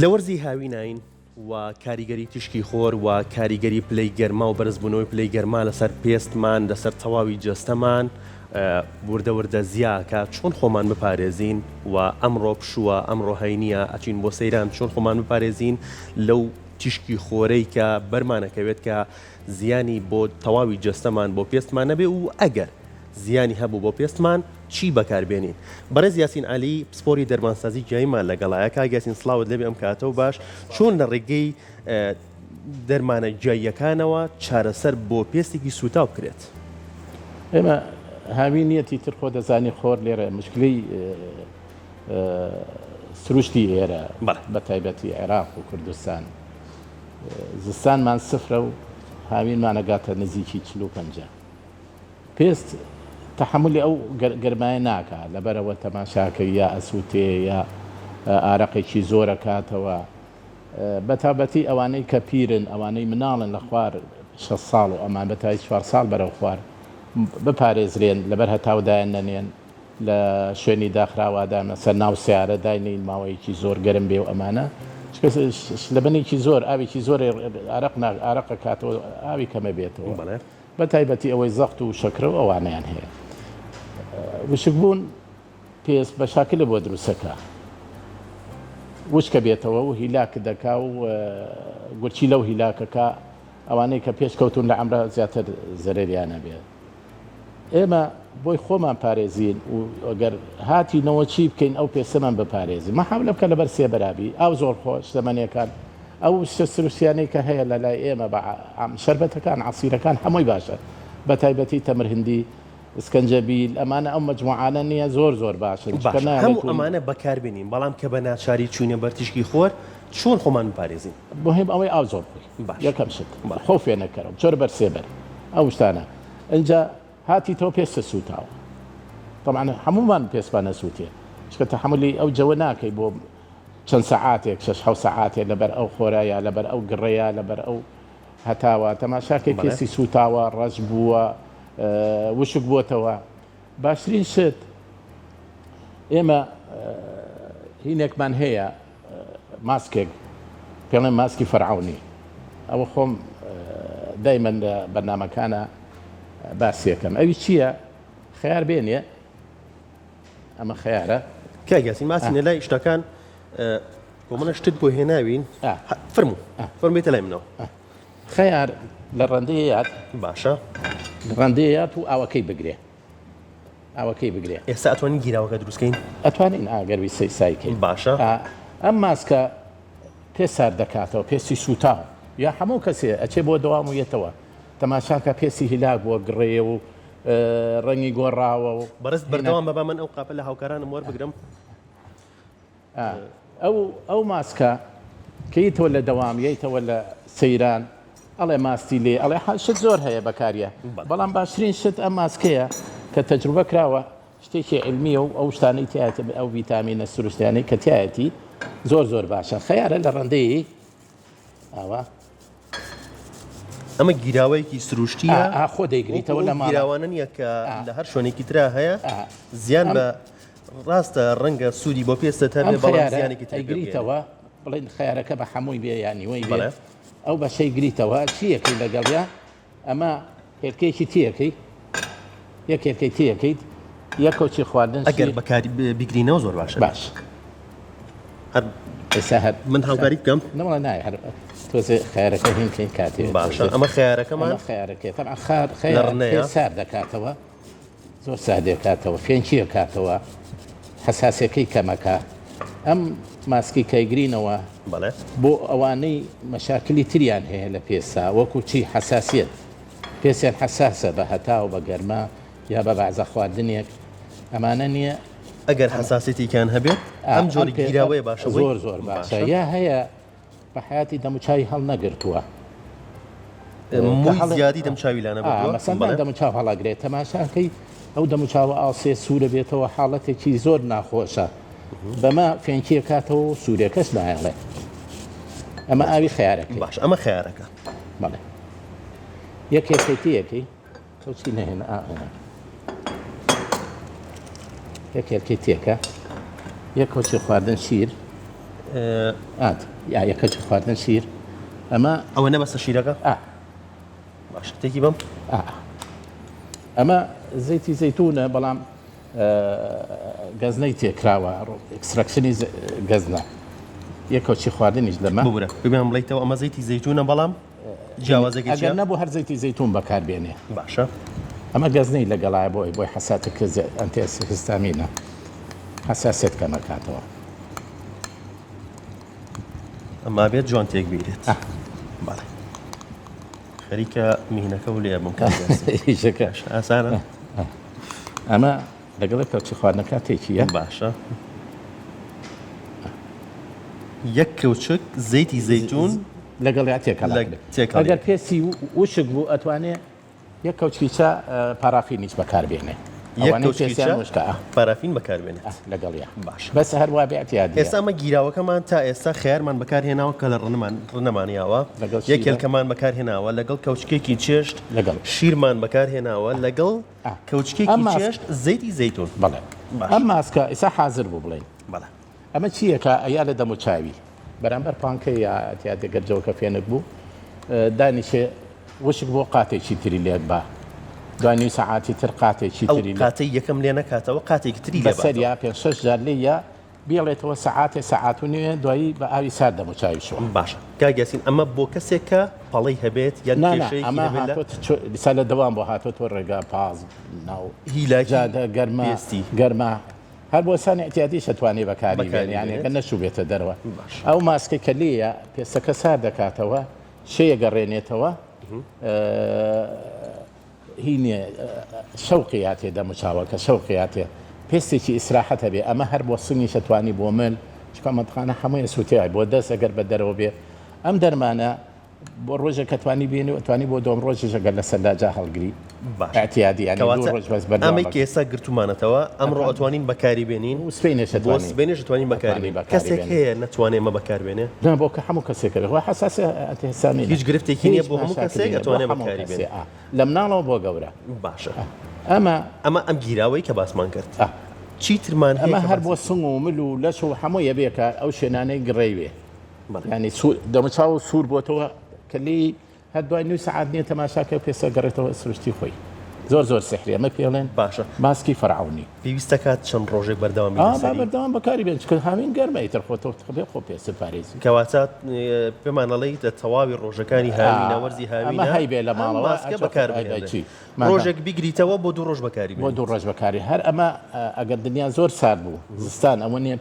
لە وەرزی هاوینین و کاریگەری تشکی خۆر و کاریگەری پلەی گەرما و بەرزبوونەوەی پلەی گەرما لەسەر پێستمان لەسەر تەواوی جەستەمان وردە زیاکە چۆن خۆمان بپارێزین و ئەمڕۆ پشووە ئەمڕۆ هەینیە ئەچین بۆ سەیران چۆن خۆمان بپارێزین لەو تشکی خۆرەی کە بەرمانەکەوێت کە زیانی بۆ تەواوی جەستەمان بۆ پێستمان نەبێ و ئەگەر زیانی هەبوو بۆ پێستمان چی بەکاربێنین. بەڕێز یاسین عەلی پسپۆری دەرمانسازی گیایمان لەگەڵایە. کاک یاسین سڵاوت لەبێ ئەم کاتەوە باش چۆن لە ڕێگەی دەرمانە گیاییەکانەوە چارەسەر بۆ پێستێکی سوتاو بکرێت. ئێمە هاوینیەتی تر خۆ دەزانی خۆر لێرە مشکلەی سروشتی ئێرە بە تایبەتی عێراق و کوردستان زستانمان سفرە و هاوینمانەگاتە نزیکی 45 پێست تحملی ئەو گەرمایە ناکە لەبەرەوە تەماشاکە یا ئەسووتێ یا ئارەقێکی زۆرە کاتەوە بەتابەتی ئەوانەی کە پیرن ئەوانەی مناڵن لە خوار 6 ساڵ و ئەمان بەتای 4 ساڵ بەرەو خوار بپارێزرێن لەبەر هەتاودایان نەنێن لە شوێنی داخراوادان مەسەر ناو سیارە داینین ماوەیەکی زۆر گەرم بێ و ئەمانە لە بنێکی زۆر ئاوێکی زۆر ئارەقە کاتەوە ئاوی کەمە بێتەوە بە تایبەتی ئەوەی زەخت و شەکرە و ئەوانیان هەیە. وشک بوون پێست بە شاکلە بۆ دروستەکە وشکە بێتەوە و هیلاک دەکا و گورچی لەو هیلاکەکە ئەوانەی کە پێشکەوتون لە ئەمرە زیاتر زەرەریانە بێت. ئێمە بۆی خۆمان پارێزین و ئەگەر هاتینەوە چی بکەین ئەو پێستەمان بپارێزین مەحاولە بکە لەبەر سێبەرابی ئەو زۆر خۆش شتەمەنیەکان ئەو سروشتیانەی کە هەیە لە لای ئێمە بە شەربەتەکان عەسیرەکان هەمووی باشە بە تایبەتی تەمر هەندی ئسکەنجەبیل ئەمانە ئەو مەجموعانە نییە زۆر باشن هەموو ئەمانە بەکاربێنین بەڵام کە بە ناچاری چوونە بەرتشکی خۆر چۆن خۆمان بپارێزین. مهم ئەوەی ئاو زۆر بکەین یەکەم شت خۆ فێ نەکەرەوە چۆر بەر سێبەر ئەو شتانە ئەنجا هاتی تۆ پێستە سوتاوە طبعا هەمومان پێستمان نەسووتێ چکە تەحملی ئەو جەوە ناکەی بۆ چەند سەعاتێک 6 سەعاتێک لەبەر ئەو خۆرایە لەبەر ئەو گڕەیە لەبەر ئەو هەتاوە تەماشاکەی پێستی سوتاوە ڕەش بووە وشک بووتەوە. باشترین شت ئێمە هینێکمان هەیە ماسکێک پێڵێن ماسکی فەرعەونی ئەوە خۆم دایمەن لە بەرنامەکانە باسیەکەم ئەوی چییە خەیار بێنێ ئەمە خەیارە کاک یاسین ماسینە لای شتەکان منە شتت بۆ هێناوین فەرموویتە لای منەوە خەیار لە ڕەندەیەات باشە لە ڕەندەیەات و ئاوەکەی بگرێ ئێستا ئەتوانین گیراوەکە دروستکەین ئەتوانین ئاگەروی سایکەین باشە ئەم ماسکە پێ سار دەکاتەوە پێستی سوتاو یا هەموو کەسێ ئەچێ بۆ دەوامویەتەوە تەماشاکە پێسی هیلاک بووە گڕێ و ڕەنگی گۆڕاوە و بەڕست بەردەوام بەبا من ئەو قاپە لە هاوکارانم وەربگرم ئەو ماسکە کەیتەوە لە دەوام یەیتەوە لە سەیران ئەڵێ ماستی لێ ئەڵێ شت زۆر هەیە بەکاریە بەڵام باشترین شت ئەم ماسکەیە کە تەجروبە کراوە شتێکی علمیە و ئەو شتانەی تایەتە ئەو ڤیتامینە سروشتیانەی کە تایەتی زۆر باشە خەیارە لە ڕەندەیە ئاوا ئەمە گیراوەیەکی سروشتیە خۆ دەیگریتەوە لە گیراوانە نییە کە لە هەر شوێنێکی ترا هەیە زیان بە ڕاستە ڕەنگە سوودی بۆ پێستە هەبێ بەڵام زیانێکی تەگریتەوە بڵێن خەیارەکە بە هەمووی بێ یانیوەی بێ ئەو بەشەی گریتەوە چیەکەی لەگەڵیا ئەمە هێرکەیەکی تیەکەی یەک هێرکەی تیەکەیت یەکۆچی خواردن ئەگەر بەکاری بیگرینەوە زۆر باشە باش ئێستا هەر من هاوکاری بکەم نەوەڵە نایە هەر تۆزێ خەیارەکە هینکەین کاتێ باشە ئەمە خەیارەکەمان خەیارەکەی تەبعا خەیار سار دەکاتەوە زۆر سادێکاتەوە فێنچی دەکاتەوە حساسیەکەی کەمەکە ئەم ماسکی کەیگرینەوە بۆ ئەوانەی مەشاکلی تریان هەیە لە پێسا وەکو چی حساسیت پێسیان حساسە بە هەتاو بە گەرما یا بە بەعزە خواردنێک ئەمانە نییە ئەگەر حساسیتیکان هەبێت ئەم جۆری گیراوەیە باشە زۆر باشە یا هەیە بە حیاتی دەموچاوی هەڵ نەگرتووە زیادی دەمچاوی لانە مەسەڵەن دەموچاو هەڵاگرێت تەماشاکەی ئەو دەموچاوە ئاسێ سوورە بێتەوە حاڵەتێکی زۆر ناخۆشە بەمە فێنکیە کاتەوە و سوورەکەش نایڵێ ئەمە ئاوی خەیارەکە باش ئەمە خەیارەکە بەڵێ یەکێکەکەی چی نەهێنە یەکێکی تێکە یەک کۆچی خواردن شیر یا یەکەی خواردن شیر ئەمە ئەوە نەبەستە شیرەکە باش تێکی بم ئەمە زەیتی زەیتونە بەڵام گەزنەی تێکراوە ئەکستراکشنی گەزنە یەکەوچی خواردنیش لەمە ببورە ببیان بڵیتەوە ئەمە زەیتی زەیتونە بەڵام جیاوازێکی ئەگەر نەبوو هەر زەیتی زەیتون بەکاربێنێ باشە ئەمە گەزنەی لەگەڵایە بۆی حساسەتە ئەنتیهیستامینە حساسیت کەمەکاتەوە ئەما بێت جوان تێک بیرێت بەڵێ خەریکە میهنەکە و لێ بم هیچەکەش ئاسانە ئەمە لەگەڵە کەوچی خواردنەکە تێکیە باشە یەک کەوچک زەیتی زەیتون لەگەڵ تێکە ئەگەر پێستی وشک بوو ئەتوانێت یەک کەوچیچە پارافینیش بەکاربێنێ پارافین بەکاربێنێت لەگەڵیا باش بەس هەروە بێتیادی ئێستا ئەمە گیراوەکەمان تا ئێستا خێرمان بەکارهێناوە کە لە ڕنەمانیاوە یەکێلکەمان بەکارهێناوە لەگەڵ کەوچکێکی چێشت لەگەڵ شیرمان بەکارهێناوە لەگەڵ کەوچکێکی چێشت زەیتی زەیتون بەڵێ ئەم ماسکە ئێستا حازر بوو بڵێن بەڵێ ئەمە چیەکە ئەیا لە دەم و چاوی بەرامبەر پانکە یا دەگەرجەوە کە فێنک بوو دانیشێ وشک بۆ قاتێکی تری لێک بە دوانی سەعاتی تر قاتێکی تری قاتی یەکەم لێ نەکاتەوە قاتێکی تری بەسەریا 5-6 جار لێە بێڵێتەوە سەعات و نوێ دوایی بە ئاوی سارد دەم و چاوی شوە باشە کاگەسین ئەمە بۆ کەسێک کە پەڵەی هەبێت یان ئەمە دیسا لە دەوام بۆ هاتۆ ڕێگا پاز ناو هیلاجادە گەرمەستی گەرمە هەر بۆ سانی ئەتیادی شەتوانێ بەکاری یانێ کە نەشوو بێتە دەرەوە ئەو ماسکە کە لێیە پێستەکە سار دەکاتەوە شەیە گەڕێنێتەوە هینێ شەوقیاتێ دەموچاوەکە شەوقیاتێ پێستێکی ئیسراحەتە بێ ئەمە هەر بۆ سنگی شەتوانی بۆ من چکە مەتخانە هەمووی سووتای بۆ دەست ئەگەر بە دەرەوە بێ ئەم دەرمانە بۆ ڕۆژێک کە توانی بێنی و توانی بۆ دۆم ڕۆژێک ئەگەر لە سەرلاجا هەڵگری ئەتیادی ڕۆژ بەس بەر ئەمە کێسا گرتومانەتەوە ئەمڕۆ ئەتوانین بەکاری بێنین و سبینێش توانین بەکاری کەسێک هەیە نەتوانێت ئمە بەکاربێنێ بۆ کە هەموو کەسێکەوە حساس ئەتیهسامی هیچ گرفتێکی نییە بۆ هەموو کەسێک ئەتوانێت بەکاری بێنێ لە مناڵەوە بۆ گەورە باشە ئەمە ئەم گیراوەی کە باسمان کرد چیترمان ئەمە هەر بۆ سنگ و مل و لەش و هەموو یەبێکە ئەو شوێنانەی گڕێوێ ینی دەمەچاو و سوور بۆتەوە کەلی هەر دوای نوی سەعات نییە تەماشاکە پێسە گەڕێتەوە سروشتی خۆی زۆر سحری ئەمە پێڵێن باشە ماسکی فەرعونی پێویستە کات چەند ڕۆژێک بەردەوامی بەردەوام بەکاری بێن چکە هاوین گەرمەی تەرخۆتەوە بێ خۆ پێ سپارێزی کەواتە پێمانەڵی تەواوی ڕۆژەکانی هاوینە وەرزی هاوینە هەیبێ لە ماڵەوە بەکاربێنێت ڕۆژێک بیگریتەوە بۆ 2 ڕۆژ بەکاری بۆ 2 ڕۆژ بەکاری هەر ئەمە ئەگەر دنیا زۆر سارد بوو زستان ئەوە نییە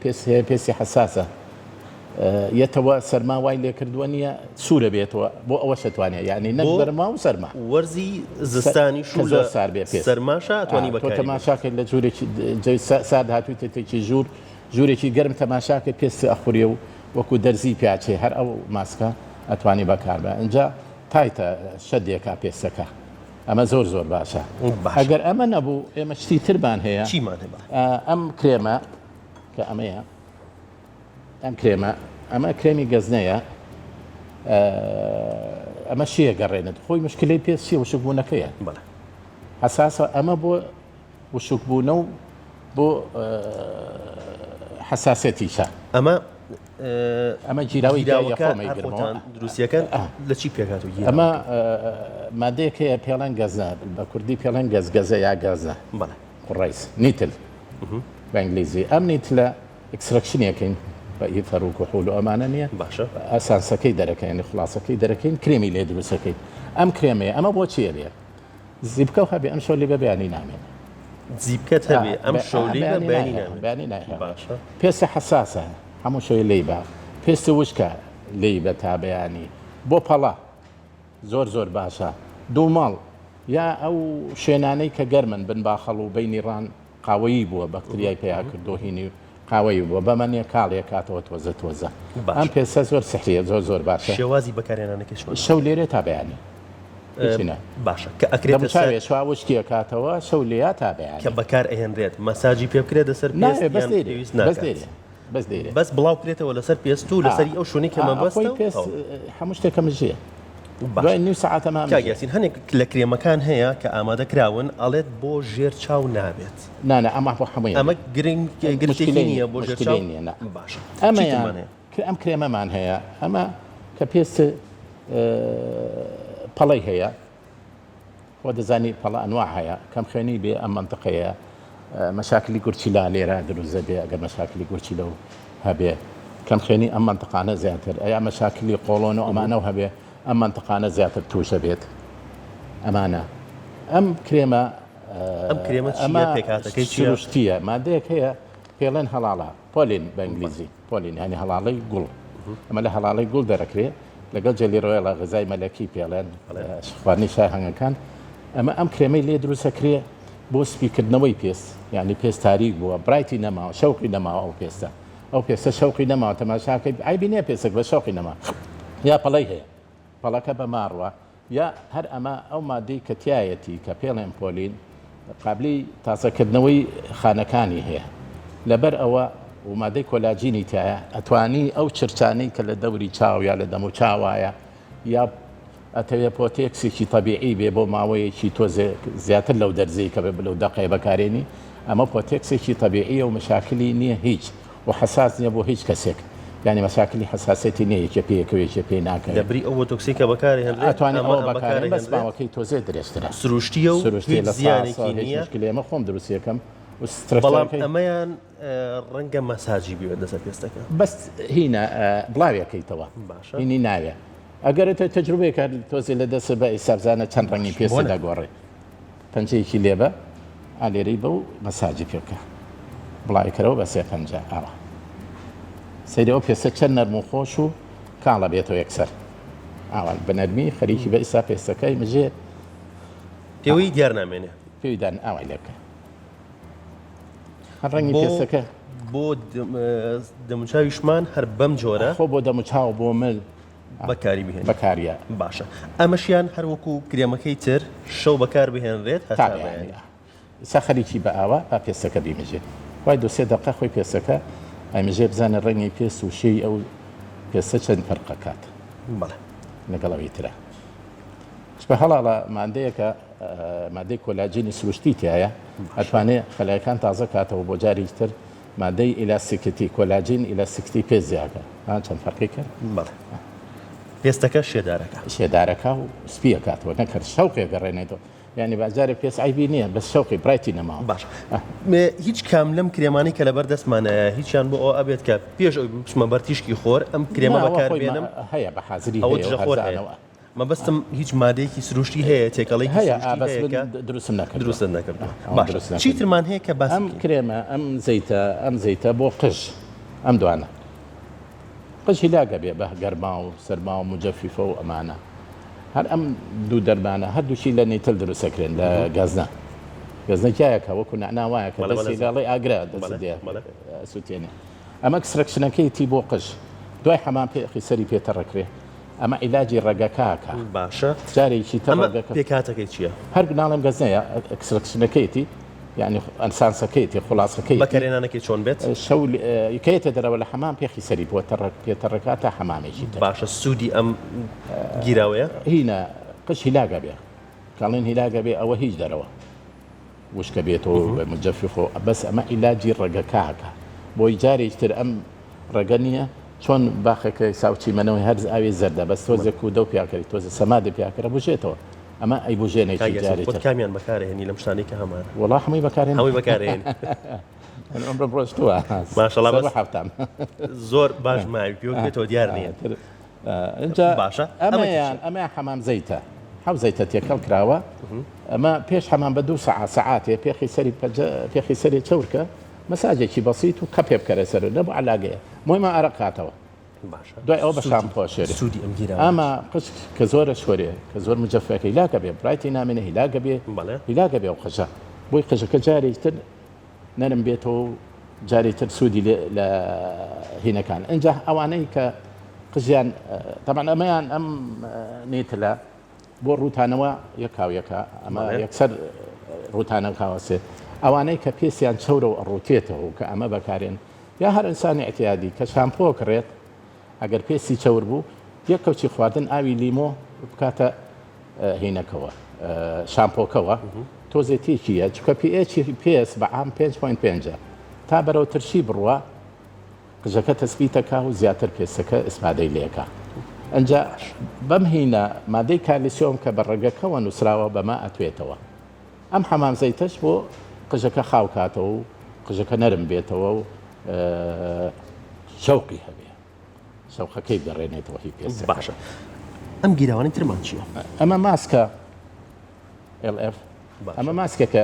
پێسی حساسە یەتەوە سەرما وای لێ کردووە نییە سوورە بێتەوە بۆ ئەوە شتوانێت یعنی نەک بەرما و سەرما وەرزی زستانی شو زۆر سار بێ سەرماشە توانی بەکاری تەماشاکە لە جوورێکی سارد هاتووی تێکی ژوورێکی گەرم تەماشاکە پێست ئەخوریە و وەکو دەرزی پیاچێ هەر ئەو ماسکە ئەتوانی بەکار بە اینجا تایتە شەدێکا پێستەکە ئەمە زۆر باشە ئەگەر ئەمە نەبوو ئێمە شتی تربان هەیە چیمان ئەم کرێمە کە ئەمەیە ئەمە کرێمی گەزنەیە ئەمە شیە گەڕێنێت خۆی مشکلەی پێستی وشکبوونەکەیە حساسە ئەمە بۆ وشکبوونە و بۆ حساسەتیشە ئەمە جیراوی دروستیەکەن لە چی پێکات و ئەمە مادەیەکەیە پێڵەن گەزنە بە کوردی پێڵەن گەزگەزە یا گازنە ڕیس نیتل بە ئینگلیزی ئەم نیتلە ئەکسرەکشنیەکەین بە فەروک و حول و ئەمانە نییە باشە ئەسانسەکەی دەرەکەین خلاصەکەی دەرەکەین کرێمی لێ دروستەکەی ئەم کرێمەیە ئەمە بۆ چیە لێ زیبکە و هەبێ ئەم شەولی بە بەیانی نامێن زیبکەت هەبێ ئەم شەولی بە بەیانی نامێن پێستە حساسە هەموو شوی لی بە پێستە وشکە لی بە تا بەیانی بۆ پەڵە زۆر باشە دوو ماڵ یا ئەو شوێنانەی کە گەرمن بن باخەڵ و بینی ڕان قاوەیی بووە بەکتریای پێیا کردۆهینی قاوەی بووە بەمەنیە کاڵێک کاتەوە تۆزە ئەم پێسە زۆر سحریە زۆر باشە شێوازی بەکارێنانەکەش شەو لێرێ تا بەیانی باشە کە ئەکرێت شوا وشتیە کاتەوە شەو لێیا تا بەیانی کە بەکار ئەهێنرێت مەساجی پێ بکرێت لەسەر بەس بڵاو کرێتەوە لەسەر پێست و لەسەری ئەو شوێنی کەمە بەستە هەموو شتێکەمە ژێ نی ساعتەمان کاگەسین هەنێک لە کرێمەکان هەیە کە ئامادەکراون ئەڵێت بۆ ژێر چاو نابێت نانە ئەمە بۆ هەمووی ئەمە گرنگی نییە بۆ ژێر چاو نیە باش ئەمە ئەم کرێمەمان هەیە ئەمە کە پێست پەڵەی هەیە خۆ دەزانی پەڵە ئەنواع هەیە کەم خوێنی بێ ئەم منطقەیە مەشاکلی گورچیلا لێرە دروزە بێ ئەگەر مەشاکلی گورچی لەو هەبێ کەم خوێنی ئەم منطقانە زیاتر ئەیا مەشاکلی قۆڵۆن و ئەمانە هەبێ ئەم منطقانە زیاتر توشە بێت ئەمانە ئەم کرێمە سروشتیە مادەیەک هەیە پێڵێن هەڵاڵە پۆلین بە ئینگلیزی پۆلین ینی هەڵاڵەی گوڵ ئەمە لە هەڵاڵەی گوڵ دەرەکرێت لەگەڵ جێلی ڕۆیڵە غذای مەلەکی پێڵێن خواردنی شای هەنگەکان ئەمە ئەم کرێمەی لێ دروستەکرێ بۆ سپیکردنەوەی پێست یعنی پێست تاریک بووە برایتی نەماوە شەوقی نەماوە ئەو پێستە شەوقی نەماوە تەماشاکەی ئایبینێ پێسێک بە شەوقی نەما یا پەڵەی هەیە پەڵەکە بە ماڕوە یا هەر ئەمە ئەو مادەی کە تایەتی کە پێڵێن پۆلین قابلی تازەکردنەوەی خانەکانی هەیە لەبەر ئەوە و مادەی کۆلاجینی تایە ئەتوانی ئەو چرچانەی کە لە دەوری چاو یا لە دەم و چاوایە یا ئەتەوێ پۆتێکسێکی تەبیعی بێ بۆ ماوەیەکی تۆزێ زیاتر لەو دەرزەی کە بێ لەو دەقەیە بەکارێنی ئەمە پۆتێکسێکی تەبیعیە و مشاکلی نییە هیچ و حساس نییە بۆ هیچ کەسێک ینی مەشاکلی حساسەتی نییە یەکێ پێیەکەوێکێ پێی ناکەێت دەبری ئەو تۆکسیکە بەکاری هەن ئەتوانێت ئەوە بەکارێن بەس ماوەکەی تۆزێ درێژترە سروشتیە و سروشتی لە زیانێکی نییە ئێمە خۆم دروستیەکەم بەڵام ئەمەیان ڕەنگە مەساجی بوێت لەسەر پێستەکە بەس هینە بڵاوێکەکەیتەوە هینی ناوێ ئەگەرێتە تەجروبێکە تۆزی لە دەست بە ئیسابزانە چەند ڕەنگی پێستە دەگۆڕێ پەنجەیەکی لێبە ئالێرەی بە و مەساجی پێکە بڵاویکەرەوە بە 350 ئاوە سەیری ئەو پێستە چەند نەرم و خۆش و کاڵە بێتەوە یەکسەر ئاوان بە نەرمی خەریکی بە ئیسا پێستەکەی مژێ پێوەی دیار نامێنێ پێویدان ئاوای لێ بکە ڕەنگی پێستەکە بۆ دەموچاویشمان هەر بەم جۆرە خۆ بۆ دەموچاو بۆ مل بەکاری بهێن بەکاریە باشە ئەمەشیان هەروەکو کرێمەکەی تر شەو بەکار بهێنرێت ئسا خەریکی بە ئاوا با پێستەکە بیمەژێت وای دو سێ دقە خۆی پێستەکە ئەمەژێ بزانە ڕەنگی پێست و شێی ئەو پێستە چەند فەرقەکات لەگەڵەوەی ترە بە هەڵاڵە مادەیەکە مادەی کۆلاجینی سروشتی تایە ئەتوانێت خەلایەکان تازە کاتەوە بۆ جاری تر مادەی ئیلاستیکیتی کۆلاجین ئیلاستیکیتی پێ زیاکە چەند فەرقی کرد پێستەکە شێدارەکە و سپیە کاتەوە نەکرد شەوقێ گەڕێنێتەوە ینی بازارێ پێست ئایبی نییە بەس شەوقی برایتی نەماوە باش هیچ کام لەم کرێمانی کە لەبەر دەستمانەیە هیچیان بۆ ئەو ئەبێت کە پێش ئەو بچمە بەرتیشکی خۆر ئەم کرێمە بەکاربێنم هەیە بە حازری خۆرەوە مەبەستم هیچ مادەیەکی سروشتی هەیە تێکەڵی هەیە دروستم نەکرد چیترمان هەیە کە باس ئەم کرێمە ئەم زەیتە بۆ قژ ئەم دوانە قژی لاگە بێ بە گەرما و سەرما و مجەفیفە و ئەمانە هەر ئەم دوو دەربانە هەردووشی لە نەیتل دروستەکرێن لە گەزنەکایەکە وەکو ناوایە کە دەستی لاڵی ئاگرا دەسێ سووتێنێ ئەمە کسرەکشنەکەیتی بۆ قژ دوای حەمام پێخی سەری پێتەڕەکرێ ئەمە عیلاجی ڕێگەکاکە باشە جارێکی پێکاتەکەی چییە؟ هەر ناڵم گەزنەیە کسرەکشنەکەیتی یعنی ئەنسانسەکەیتی خلاصەکەی بەکارێنانەکەی چۆن بێت شەوکەیتە دەرەوە لە حەمام پێخی سەری بۆ پێتەڕەکات تا حەمامێکی باشە سوودی ئەم گیراوەیە هینە قش هیلاگە بێ کاڵین هیلاگە بێ ئەوە هیچ دەرەوە وشکە بێتەوە مجەفیخۆ بەس ئەمە عیلاجی ڕێگەکاکە بۆی جارێک تر ئەم ڕێگە نییە چۆن باخەکەی ساوچی منەوەی هەرز ئاوی زەردە بەس تۆزێک و دە پیاکەی تۆزە سەمادە پیاکەرە بژێتەوە ئەمە ئەی بژێنێکی جارێت کامیان بەکارهێنی لەم شتانەی کە هەمان وەڵا هەمووی بەکارێن هەمووی بەکارێن ئەمڕۆ ڕۆژتووە ماشەڵڵا هەفتام زۆر باش ماوی پێ بێتەوە دیار نییە اینجا باشە ئەمە حەمام زەیتە حەو زەیتە تێکەڵ کراوە ئەمە پێش حەمام بە 2 سەعاتێ پێخی سەری چەورکە مەساجێکی بەسیت و کە پێ بکەرە سەر نەبوو علاگەیە مۆیمە ئەرەقاتەوە دوای ئەوە بە شامپۆ شێری ئەمە قش کە زۆرە شوەرێ کە زۆر مجەفەکە هیلاگە بێ برایتی نامێنە هیلاگە بێ و قژە بۆی قژەکە جارێک تر نەرم بێتەوە جارێک تر سوودی لە هینەکان ئەنجا ئەوانەی کە قژیان تەمان ئەمەیان ئەم نیتلە بۆ ڕوتانەوە یەکاویەکە ئەمە یەکسەر ڕوتانە کاوەسێ ئەوانەی کە پێسیان چەورە و ڕوتێتەوە کە ئەمە بەکارێن یا هەر ئینسانی ئەتیادی کە شامپۆ کڕێت ئەگەر پێستی چەور بوو یەک کەوچی خواردن ئاوی لیمۆ بکاتە هینەکەوە شامپۆکەوە تۆزێتێکیە چکە پێچی پێس بە عام 5.5 تا بەرەو ترشی بڕوە قژەکە تەسبیتەکە و زیاتر پێستەکە ئیسپادەی لێکە. ئەنجا بەم هینە مادەی کالیسیۆم کە بە ڕێگەکەەوە نووسراوە بەما ئەتوێتەوە. ئەم حەمامزەیتەش بۆ قژەکە خاوکاتەوە و قژەکە نەرم بێتەوە و شەوقی هەبێ شەوقەکەی دەڕێنێتەوە هی پێست. باشە ئەم گیراوانی ترمان چییە؟ ئەمە ماسکە LF ئەمە ماسکێکە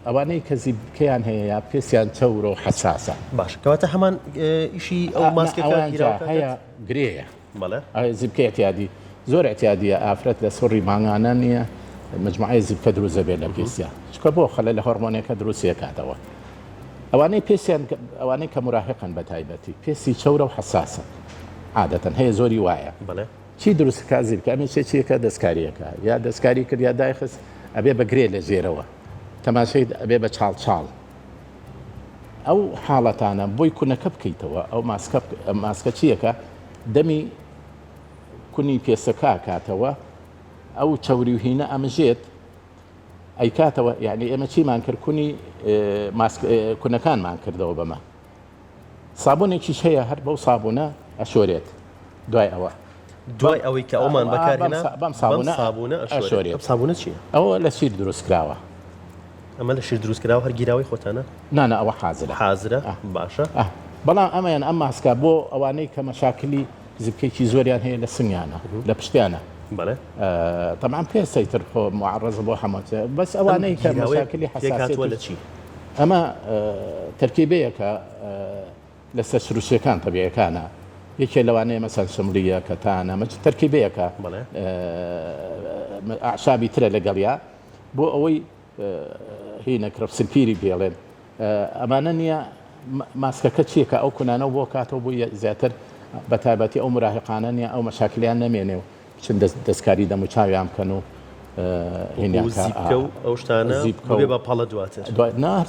ئەوانەی کە زیبکەیان هەیە یا پێستیان چەورە و حەساسە. باش کەواتە هەمان ئیشی ئەو ماسکەکە هەیە گرەیە بەڵێ زیبکە احتیادی زۆر احتیادیە ئافرەت لە سوڕی مانگانە نییە مجموعەی زیبکە دروست دەبێت لە پێستیان چکە بۆ خەلە لە هۆرمۆنێکە دروست دەکاتەوە. ئەوانەی پێستیان ئەوانەی کە مراهقن بە تایبەتی پێستی چەورە و حەساسە عادەتەن هەیە زۆری وایە. بەڵێ چی دروستکە زیبکە ئەمە چێکە دەستکاریەکە یا دەستکاری کرد یا دایخست ئەبێ بەگرێ لە ژێرەوە تەماشای ئەبێ بە چاڵ ئەو حاڵەتانە بۆی کونەکە بکەیتەوە ئەو ماسکە چیەکە دەمی کونی پێسەکە کاتەوە ئەو چەوری و هینە ئەمەژێت ئەی کاتەوە یعنی ئێمە چیمان کرد کونی کونەکانمان کردەوە بەمە سابونێکیش هەیە هەر بەو سابونە ئەشۆرێت دوای ئەوە دوای ئەوەی کە ئەومان بەکارهێنا بەم سابونە ئەشۆرێت. سابونە چییە؟ ئەوە لە شیر دروست کراوە. ئەمە لە شیر دروست کراوە هەر گیراوی خۆتانە؟ نانە ئەوە حازرە باشە بەڵام ئەمەیان ئەم ماسکە بۆ ئەوانەی کە مەشاکلی زیبکێکی زۆریان هەیە لە سنگیانە لە پشتیانە. بەڵێ طبعا پێستەی تر خۆ معڕەز بۆ هەمووتە بەس ئەوانەی کە مەشاکلی حساسیت لە چی؟ ئەمە تەرکیبەیەکە لە سەرسروشیەکان تەبیعیەکانە یەکێ لەوانەیە مەسەن شملیە کەتانە مەچ تەرکیبەیەکە ئاعشابی ترە لەگەڵیا بۆ ئەوەی هینە کرەفسلپیری بێڵێن ئەمانە نییە ماسکەکە چیەکە ئەو کونانە بۆ کاتەوە بووی زیاتر بە تایبەتی ئەو مراهقانە نیە ئەو مەشاکلیان نەمێنێ و چند دەستکاری دەموچاویان بکەن و زیبکە و ئەو شتانە بێ بە پەڵە دواتر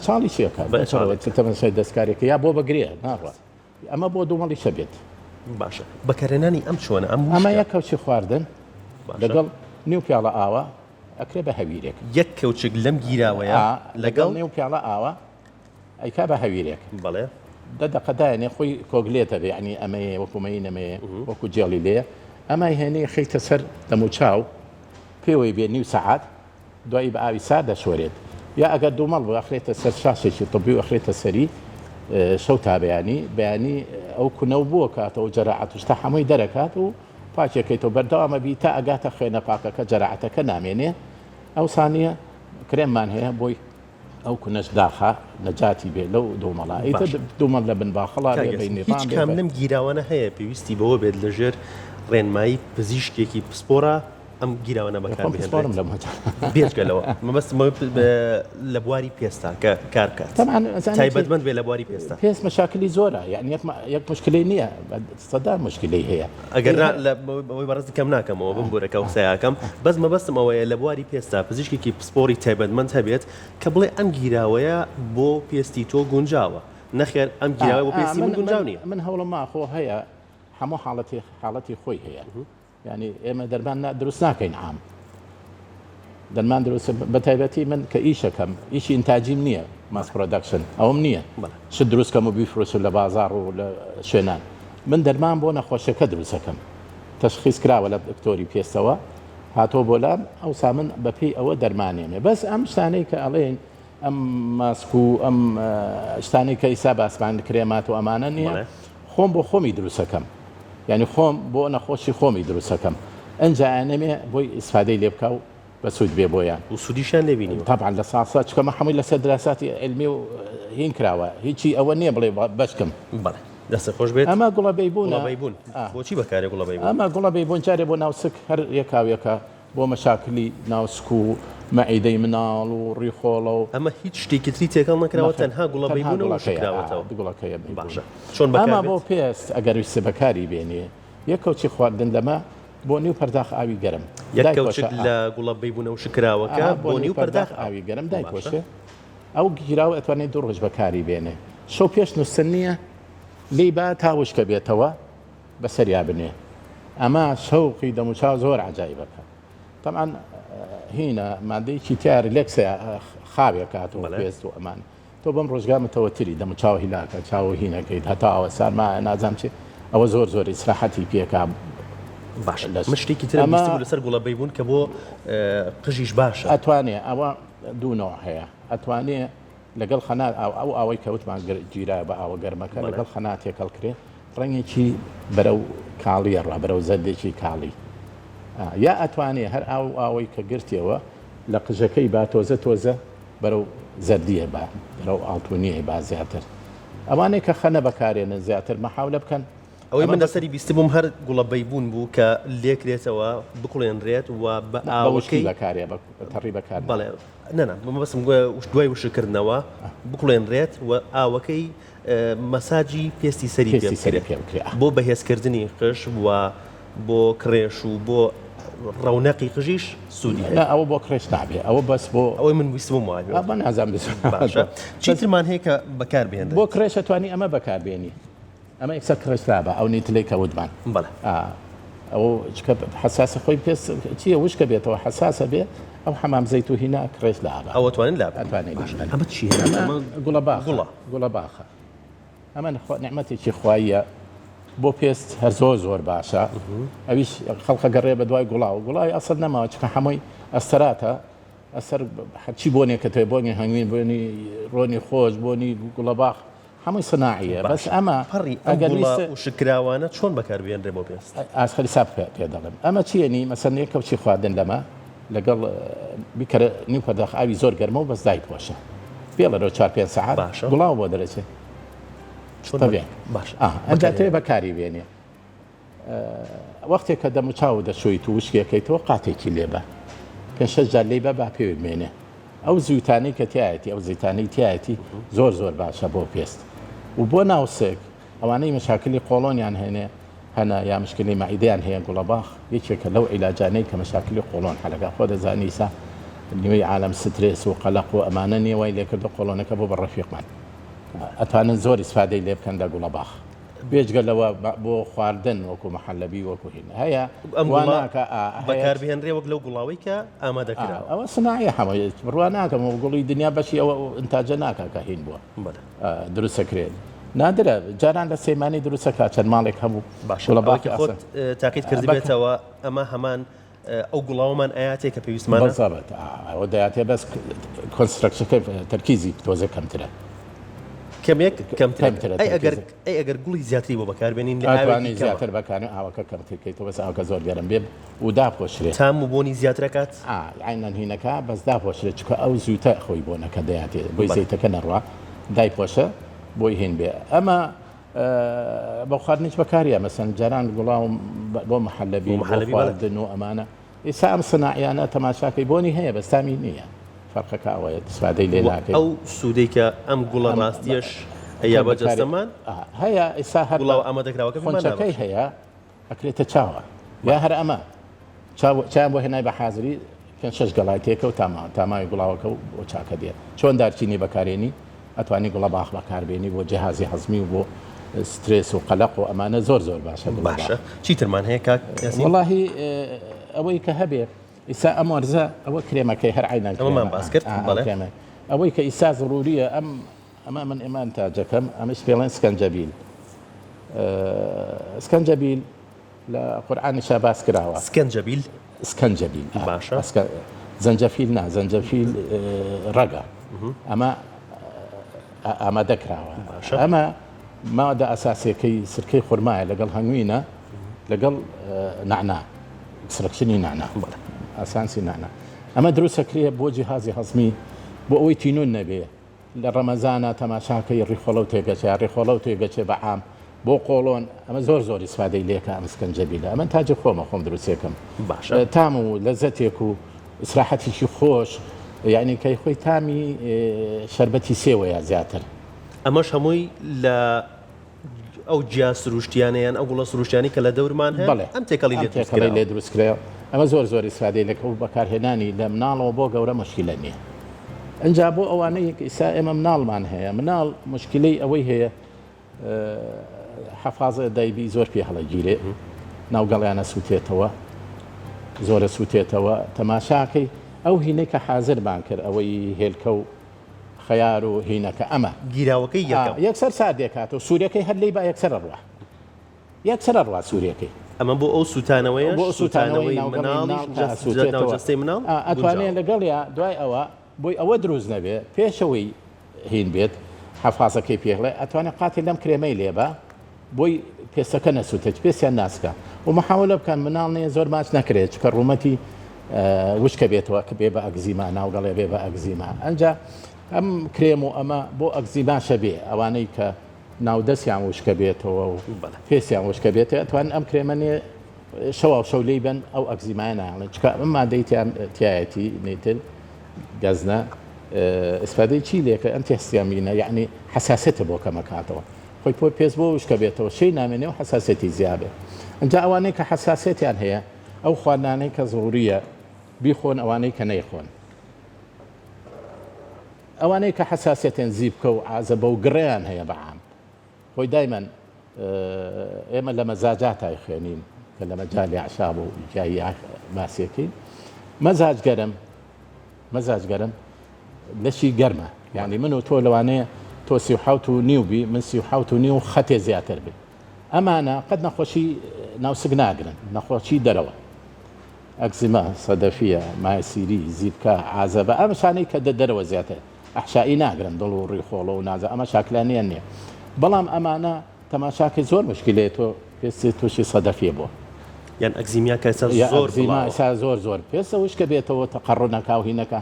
چاڵی چیەکە تەمەشای دەستکارێکە یا بۆ بەگرێ ناڕات ئەمە بۆ دوومەڵی شەبێت. باشە بەکارێنانی ئەم چۆنە ئەمە یەک کەوچی خواردن لەگەڵ نیو پیاڵە ئاوە ئەکرێ بە هەویرێک یەک کەوچک لەم گیراوەیە لەگەڵ نیو پیاڵە ئاوە ئەیکا بە هەویرێک بەڵێ دەدەقەدایەنێ خۆی کۆگلێتە بێ ینی ئەمەیە وەکومەی نەمەیە وەکو جێڵی لێ ئەمای هێنەی خەیتە سەر دەموچاو پێوەی بێ نیو سەعات دوایی بە ئاوی سا دەشۆرێت یا ئەگەر دوومەڵ بەخرێتە سەر شاشێکی طبی و ئەخرێتە سەری شەو تا بەیانی ئەو کونە و بووە کاتەوە جەراعەتشتا هەمووی دەرەکات و پاکێکیتەوە بەردەوامە بی تا ئەگاتە خوێنە پاکەکە جەراعەتەکە نامێنێ ئەو سانیە کرێممان هەیە بۆی ئەو کونەش داخە نەجاتی بێ لەو دوومەڵایی دوومەڵ لە بن باخەڵا هیچ کام لەم گیراوانە هەیە پێویستی بەوە بێت لەژێر ڕێنمایی پزیشکێکی پسپۆرە ئەم گیراوانە بەکاربێتگەلەوە مەبەست لە بواری پێستا کە کار کات تایبەتمەند بێ لە بواری پێستا پێست مەشاکلی زۆرە یعنی یەک مشکلی نییە سەدا مشکلی هەیە ئەگەر بەوەی بەڕاستی کەم ناکەمەوە بم بۆرەکە و سیاکەم بەس مەبەستم ئەوەیە لە بواری پێستا پزیشکێکی پسپۆری تایبەتمەند هەبێت کە بڵێ ئەم گیراوەیە بۆ پێستی تۆ گونجاوە نەخێر ئەم گیراوە بۆ پێستی من گونجاو نییە. من هەوڵم ماخۆ هەیە هەموو حاڵەتی خۆی هەیە ینی ئێمە دەرمان دروست ناکەین عام دەرمان دروست بە تایبەتی من کە ئیشەکەم ئیشی ئینتاجیم نییە ماس پرۆدەکشن ئەوم نییە ش دروستکەم و بیفرۆشت لە بازار و لە شوێنان من دەرمان بۆ نەخۆشیەکە دروستەکەم تەشخیص کراوە لە دکتۆری پێستەوە هاتۆ بۆلام ئەوسا من بەپێی ئەوە دەرمانێنێ بەس ئەم شتانەی کە ئەڵێن ئەم ماسک و ئەم شتانەی کە ئیسا باسمان کرێمات و ئەمانە نییە خۆم بۆ خۆمی دروستەکەم یعنی خۆم بۆ نەخۆشی خۆمی دروستەکەم ئەنجا ئەنەمێ بۆی ئیسفادەی لێ بکە و بە سوود بێ بۆیان و سوودیشان لێبینی طبعا لە ساسا چکەمە هەمووی لەسەر دراساتی علمی و هین کراوە هیچی ئەوە نییە بڵێ بەشکم بەڵێ دەستە خۆش بێت ئەمە گوڵەبەیبوون بۆچی بەکارێ گوڵەبەیبوون ئەمە گوڵەبەیبوون جارێ بۆ ناوسک هەر یەکاویەکە بۆ مەشاکلی ناوسک و مەعیدەی مناڵ و ڕیخۆڵە و ئەمە هیچ شتێکی تری تێکەڵ نەکراوە تەنها گوڵەبەیبوون و شکراوەتەوە گوڵەکەیە باشە چۆن ئەمە بۆ پێست ئەگەر ویستە بەکاری بێنێ یەکەوچی خواردن لەمە بۆ نیو پەرداخ ئاوی گەرم یەکەوچک لە گوڵەبەیبوونە و شکراوەکە بۆ نیو پەرداخ ئاوی گەرم دایپۆشێ ئەو گیراوە ئەتوانێت دوو ڕۆژ بەکاری بێنێ شەو پێش نووسن نییە لی با تاوشکە بێتەوە بەسەریا بنێ ئەمە شەوقی دەموچاو زۆر عجایبەکە طبعا هینە مادەیەکی تیا ریلەکسە خاوێک کات و پێست و ئەمان تۆ بەم ڕۆژگا متەوەتری دەم چاو هیلاکە چاو هینەکەیت هەتا ئەوە سارما نازام چێ ئەوە زۆر ئیسراحەتی پێکا باش مشتێکی تر لەسەر گوڵەبەی بوون کە بۆ قژیش باشە ئەتوانێ ئەوە دوونەوە هەیە ئەتوانێ لەگەڵ خەنات ئەو ئاوەی کەوتمان گیرای بە ئاوە گەرمەکە لەگەڵ خەناتێکەڵ کرێ ڕەنگێکی بەرەو کاڵیە ڕە بەرەو زەردێکی کاڵی یا ئەتوانێ هەر ئاوەی کە گرتیەوە لە قژەکەی با تۆزە بەرەو زەردیە با بەرەو ئاڵتونیە با زیاتر ئەوانەی کە خەنە بەکارێنە زیاتر مەحاولە بکەن ئەوەی من لەسەری بیستی بووم هەر گوڵەبەی بوون بوو کە لێکرێتەوە بکڵێنرێت و بە ئاوەکەی بەکارێ تەڕی بەکار بەڵێ نەنا بەسم دوای وشکردنەوە بکڵێنرێت و ئاوەکەی مەساجی پێستی سەری پێ بۆ بەهێزکردنی قش و بۆ کڕێش و بۆ ڕەونەقی قژیش سوودی ئەوە بۆ کڕێش نابێ ئەوە بەس بۆ ئەوەی من ویستم وایە بە نازان باشە چیترمان هەیە کە بەکاربێن بۆ کڕێشە توانی ئەمە بەکاربێنی ئەمە یەکسەر کڕێشرابە ئەو نیتلەی کەوتمان بەڵێ ئەو حساسە خۆی پێ چییە وشکە بێتەوە حساسە بێ ئەو حەمام زەیت و هینا کڕێش لە ئاوا ئەوە توانین لا ئەمە چی گوڵە باخە ئەمە نعمەتێکی خواییە بۆ پێست هەر زۆر باشە ئەویش خەڵقە گەڕێ بە دوای گوڵای ئەسەر نەماوە چکە هەمووی ئەستەراتە ئەسەر هەرچی بۆنێ کە توێ بۆنی هەنگوین بۆنی ڕۆنی خۆش بۆنی گوڵە باخ هەمووی سناعیە بەس ئەمە ئەگەر شکراوانە چۆن بەکاربێنرێ بۆ پێست ئاسخەری ساب پێ دەڵێم ئەمە چیەنی مەسەر کەوچی خواردن لەمە لەگەڵ بیکەرە نیو پەرداخ ئاوی زۆر گەرمە و بەس دای پۆشە پێ لەرەوە 4-5 ساعات گوڵاو بۆ دەرەچێت باش ئەنجا تێ بەکاری بێنێ وەختێک کە دەم و چاو دەشۆیت و وشکەکەیتەوە قاتێکی لێبە 5-6 جار لێ بە با پێ بمێنێ ئەو زووتانەی کە تایەتی ئەو زەیتانەی تایەتی زۆر باشە بۆ پێست و بۆ ناوسێک ئەوانەی مەشاکلی قۆڵۆنیان هەنا یا مشکلی مەعیدەیان هەیە گوڵەباخ یەکێکە لەو عیلاجانەی کە مەشاکلی قۆڵۆن هەلەکە خۆ دەزانی سا نیوەی عالەم سترێس و قەلەق و ئەمانە نیوەی لێکردو قۆڵۆنەکە بۆ بە ڕەفیقمان ئەتوانن زۆر ئیسفادەی لێ بکەن لە گوڵەباخ بێجگەلەوە بۆ خواردن وەکو مەحەلەبی وەکو هین هەیە ئەمواناکە بەکاربهێنرێ وەک لەو گوڵاوی کە ئامادەکرا ئەوە سناعی هەمووی بڕوا ناکەم و گوڵی دنیا بەشی ئەوە ئینتاجە ناکە کە هین بووە دروستەکرێت نادرە جاران لە سەیمانی دروستەکە چەند ماڵێک هەبوو باشڵەباکی خۆت تاقیید کردی بێتەوە ئەمە هەمان ئەو گوڵاومان ئاياتێک کە پێویستمانە بەزابەت ئەوە دەیاتێ بەس کۆنسترکشنەکەی تەرکیزی تۆزە کەمترە کەمترە ئەگەر گوڵی زیاتری بۆ بەکاربێنین لەوانی زیاتر بەکارن ئاوەکە کەمترکەیتەوە بەس ئاوکە زۆر گەرم بێ و داپۆشرێت تام و بۆنی زیاترەکات عینەن هینەکە بەس داپۆشرێت چکە ئەو زووتە خۆی بۆنەکە دەیاتێت بۆی زەیتەکە نەڕوا دایپۆشە بۆی هین بێ ئەمە بە خواردنیش بەکاریە مەسەن جاران گوڵاو بۆ مەحەلەبی خواردن و ئەمانە ئێستا ئەم سناعیانە تەماشاکەی بۆنی هەیە بەستامی نییە فەرقەکە ئەوەیە دەسپادەی لێ ناکەی ئەو سوودەی کە ئەم گوڵە ڕاستیەش هەیە بەجەستەمان هەیە ئێستا هەر گوڵاو ئامادەکراوەکە فۆنچەکەی هەیە ئەکرێتە چاوە یا هەر ئەمە چیان بۆ هێنای بە حازری 5-6 گەڵای تێکە و تاماوی گوڵاوەکە بۆ چاکە دێت چۆن دارچینی بەکارێنی ئەتوانی گوڵە باخ بەکاربێنی بۆ جیهازی هەزمی و بۆ سترێس و قەلق و ئەمانە زۆر باشە چیترمان هەیە کاک وەڵاهی ئەوەی کە هەبێ ئیسا ئەم وەرزە ئەوە کرێمەکەی هەر عینان ئەمەمان باس کرد ئەوەی کە ئیسا ضروریە ئەمە من ئێمان تاجەکەم ئەمەش پێڵێن سکەنجەبیل سکەنجەبیل لە قورئانیشا باس کراوە سکەنجەبیل باشە زەنجەفیل نا زەنجەفیل ڕەگە ئەمە ئامادەکراوە ئەمە مادە ئەساسیەکەی سرکەی خورمایە لەگەڵ هەنگوینە لەگەڵ نعنا ئەکسرەکشنی نعنا ئاسانسی نعنا ئەمە دروستەکرێ بۆ جیهازی هەزمی بۆ ئەوەی تینون نەبێ لە ڕەمەزانە تەماشاکەی ڕیخۆڵە و تێگەچێ ڕیخۆڵە و تێگەچێ بە عام بۆ قۆڵۆن ئەمە زۆر ئیسفادەی لێکە ئەم سکەنجەبیلە ئەمە تاجە خۆم دروستێکم باشە تام و لەزەتێک و ئیسراحەتێکی خۆش یعنی کەی خۆی تامی شەربەتی سێوەیە زیاتر ئەمەش هەمووی لە ئەو جیا سروشتیانیان ئەو گوڵە سروشتیانی کە لە دەورمان هەیە ئەم تێکەڵی لێ دروستکرێەوە ئەمە زۆر ئیسفادەی لەکە و بەکارهێنانی لە مناڵەوە بۆ گەورە مشکلە نییە ئەنجا بۆ ئەوانەیە ئیسا ئێمە مناڵمان هەیە مناڵ مشکلەی ئەوەی هەیە حەفازە دایبی زۆر پێ هەڵەگیرێ ناوگەڵیانە سووتێتەوە زۆرە سووتێتەوە تەماشاکەی ئەو هینەی کە حازرمان کرد ئەوەی هێلکە و خيار و هینەکە ئەمە گیراوەکەی یەکەم یەکسەر سادێکات و سوورەکەی هەر لی با یەکسەر ڕوا یەکسەر ڕوا سوورەکەی ئەمە بۆ ئەو سوتانەوەی بۆ سوتانەوەی جەستەی مناڵ ئەتوانێت لەگەڵیا دوای ئەوە بۆی ئەوە دروست نەبێت پێشەوەی هین بێت حەفازەکەی پێڵێ ئەتوانێت قاتی لەم کرێمەی لێبە بۆی پێستەکە نەسووتێت پێستیان ناسکە و محاولە بکەن مناڵ نیە زۆر ماچ نەکرێت چکە ڕوومەتی وشکە بێتەوە کە بێ بە ئەگزیما ناوگەڵێ بێ بە ئەگزیما ئەنجا ئەم کرێم و ئەمە بۆ ئەگزیماشە بێ ئەوانەی کە ناودەستیان وشکە بێتەوە و پێستیان وشکە بێتێت ئەتوان ئەم کرێمەنێ شەوا شەولەی بن ئەو ئەگزیمایە ناڵێن چکە ئەم مادەیتیان تایەتی نێتر گەزنە ئسپادەی چی لێکە ئەم تێستیامینە یعنی حساسێتە بۆ کەمەکاتەوە خۆی پۆ پێست بۆ وشکە بێتەوە شەی نامێنێ و حساسێتی زیابێت ئەنجا ئەوانەی کە حساسێتیان هەیە ئەو خواردانەی کە زۆریە بیخۆن ئەوانەی کە نەیخۆن ئەوانەی کە حساسێتیان زیبکە و ئازە بە و گڕیان هەیە بەعام خۆی دایمەن ئێمە لە مەزاجاتای خوێنین کە لە مەجای عشاب و جایی ماسیەکەی مەزاج گەرم لەشی گەرمە یعنی من و تۆ لەوانەیە تۆ 37.5 بی من 37.5 خەتێ زیاتر بێ ئەمانە قەت نەخۆشی ناوسک ناگرن نەخۆشی دەرەوە ئەکزیما سەدەفیە مایسیری زیبکە عازەبە ئەم شانەی کە دەرەوە زیاتر ئەحشایی ناگرن دڵ و ڕیخۆڵە و نازە ئەمە شاکلانیان نییە بەڵام ئەمانە تەماشاکە زۆر مشکلێت تۆ پێستی تووشی سەدەفیە بۆ یان ئەگزیمیا کە زۆر زۆر پێسە وشکە بێتەوە تەقەڕۆنەکە و هینەکە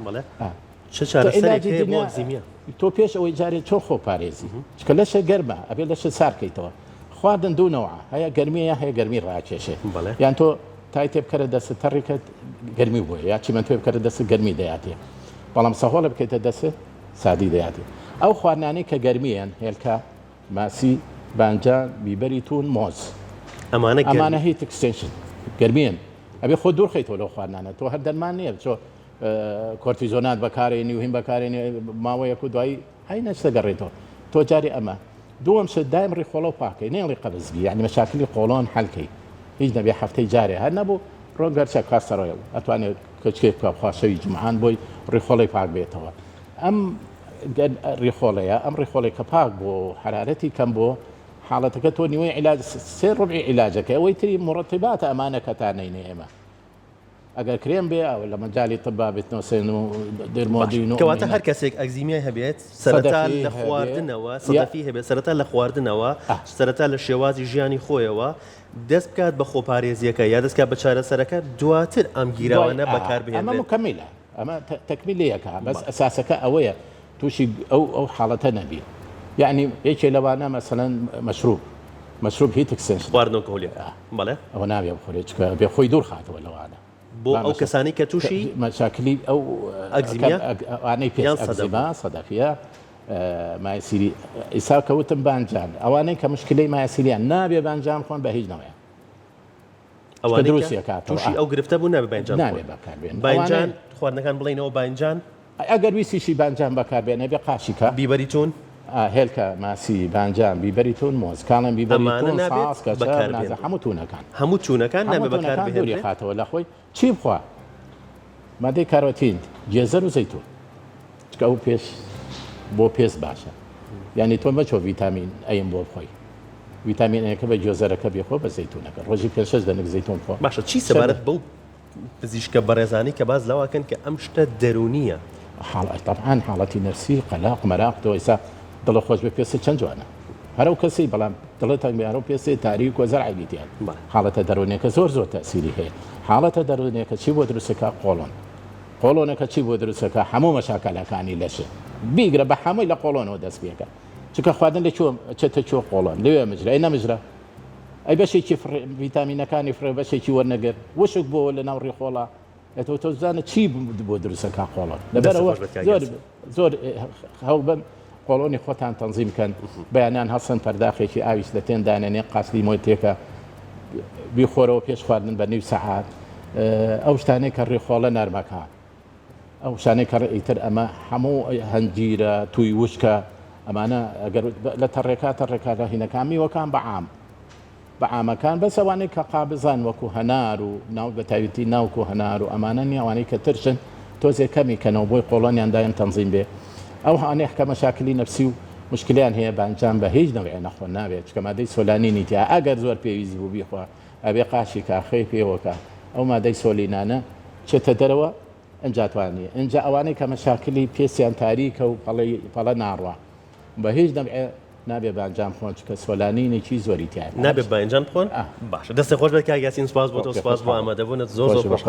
چه چارەسەرێکی بۆ ئەگزیمیا تۆ پێش ئەوەی جارێ چۆ خۆپارێزی چکە لەشە گەرمە ئەبێ لەشە سارکەیتەوە خواردن دوونەوە هەیە گەرمیە هەیە گەرمی ڕاکێشێ یان تۆ تای تێ بکەرە دەستە تەڕێکت گەرمی بووە یا چی من توێ بکەرە دەست گەرمی دەیاتێ بەڵام سەهۆڵە بکەیتە دەست سادی دەیاتێ ئەو خواردانەی کە گەرمیان هێلکە ماسی بانجان بیبەری تون مۆز ئەمانە هیت ئەکستێنشن گەرمیان ئەبێ خۆ دوورخیتەوە لەو خواردانە تۆ هەر دەرمان نییە چۆ کۆرتیزۆنات بەکارێنی و هین بەکارێنی ماوەیەک و دوایی هەی نەچتە گەڕێتەوە تۆ جاری ئەمە دووەم شت دایم ڕێخۆڵە و پاکەی نێڵی قەبزگی یعنی مەشاکلی قۆڵۆن حەلکەی هیچ نەبێ هەفتەی جارێ هەر نەبوو ڕۆگەرچە کاسەڕۆیە ئەتوانێت کچکێک بکە خۆشەوی جمعان بۆی ڕێخۆڵی پاک بێتەوە ئەم ڕێخۆڵەیە ئەم ڕێخۆڵی کە پاک بۆ حرارەتی کەم بۆ حاڵەتەکە تۆ نیوەی عیلاج سێ ڕبعی عیلاجەکە ئەوەی تری مڕەتیباتە ئەمانە کە تا نەینێ ئێمە ئەگەر کرێم بێ ئەو لە مەجای طبا بێتنەوە سێن و دەرمۆدین و کەواتە هەر کەسێک ئەگزیمیای هەبێت سەرەتا لە خواردنەوە سەدەفی هەبێت سەرەتا لە خواردنەوە سەرەتا لە شێوازی ژیانی خۆیەوە دەست بکات بە خۆپارێزیەکە یا دەستکات بە چارەسەرەکە دواتر ئەم گیراوانە بەکاربهێنێت ئەمە مکەمیلە ئەمە تەکمیلەیەکە بەس ئەساسەکە ئەوەیە تووشی ئەو حاڵەتە نەبی یعنی یەکێ لەوانە مەسەلەن مەشروب هیت ئەکستێنشن خواردنەوە کۆلیەکە بەڵێ ئەوە نابێ بخۆرێت چکە بێ خۆی دوور خاتەوە لەوانە بۆ ئەو کەسانی کە تووشی مەشاکلی ئەو ئەگزیمیانەی پێ سەدەفیە مایسیری ئیسا کەوتم بانجان ئەوانەی کە مشکلەی مایسیریان نابێ بانجان خۆن بە هیچ نەوەیە ئەوە دروستیە کاتەوە تووشی ئەو گرفتە بوو نابێ بانجان نابێ بەکاربێن بانجان خواردنەکان بڵێنەوە بانجان ئەگەر ویسیشی بانجان بەکاربێنە بێ قاشیکە بیبەری چۆن هێلکە ماسی بانجان بیبەری تون مۆز کاڵم بیبەری تون ساس کە هەموو تونەکان هەموو چوونەکان نابێ بەکاربێنێ خاتەوە لە خۆی چی بخوا مادەی کارۆتین جێزەر و زەیتون چکە ئەو پێش بۆ پێست باشە یعنی تۆ مەچۆ ڤیتامین ئەیم بۆ بخۆی ڤیتامینەکە بە جۆزەرەکە بێخۆ بە زەیتونەکە ڕۆژی پێشەش دەنێک زەیتون خۆ باشە چی سەبارەت بەو پزیشکە بەڕێزانی کە باز لەواکەن کە ئەم شتە دەرونیە طبعاً حاڵەتی نەرسی قەلاق مەراق تۆ ئێستا دڵە خۆش بە پێسە چەند جوانە هەرو کەسی بەڵام دڵێتان بێرە و پێسێ تاریک و زەرعیتیان حاڵەتە دەرونێکە زۆر تەسیری هەیە حاڵەتە دەرونێکە چی بۆ دروستەکە قۆڵۆنەکە چی بۆ دروستەکە هەموو مەشاکەلەکانی لەشە بیگرە بە هەمووی لە قۆڵۆنەوە دەست پێەکە چکە خواردن لە چێتە چۆ قۆڵۆن لەوێ مجرە ئەی نەمژرە ئەی بەشێکی ڤیتامینەکانی فرێ بەشێکی وەرنەگەر وشک بۆ لە ناو ڕێخۆڵە ئەتۆ تۆ زانە چی بۆ دروستەکە قۆڵۆن لەبەرەوە زۆر هەوڵ بن قۆڵۆنی خۆتان تەنزیم بکەن بەیانیان هەڵسن پەرداخێکی ئاویش لە تێن دانێنێ قاسلی مۆی تێکە بیخۆرەوە پێش خواردن بە نیو سەعات ئەو شتانەی کە ڕێخۆڵە نەرمەکە ئەو شانەی کە ئیتر ئەمە هەموو هەنجیرە توی وشکە ئەمانە ئەگەر لە تەڕێکاتە هینەکان میوەکان بەعامەکان بەس ئەوانەی کە قابزان وەکو هەنار و ناو بەتاویتی ناوکو هەنار و ئەمانە نیوانەی کە ترشن تۆزێ کەمی کەنەوە بۆی قۆڵۆنیان دایم تەنزیم بێ ئەو هەانەیە کە مەشاکلی نەفسی و مشکلیان هەیە بانجام بە هیچ نەوەی نەخۆ نابێت چکە مادەی سۆلانی نیتیا ئەگەر زۆر پێویست بوو بیخوا ئەبێ قاشی کاخەی پێوەکە ئەو مادەی سۆلینانە چێتە دەرەوە ئەنجاتوانانی ئەنج ئەوانەی کە مەشاکلی پێسیان تاریکە و پەڵە ناڕوە بە هیچ نەوێ نابێ بانجام خۆن چکە سۆلانینێکی زۆری تیان نابێت بانجام بخۆن باشە دەستی خۆش بێت کاک یاسین سپاس بۆ تۆ سپاس بۆ ئامادەبوونت زۆر خۆشحاڵ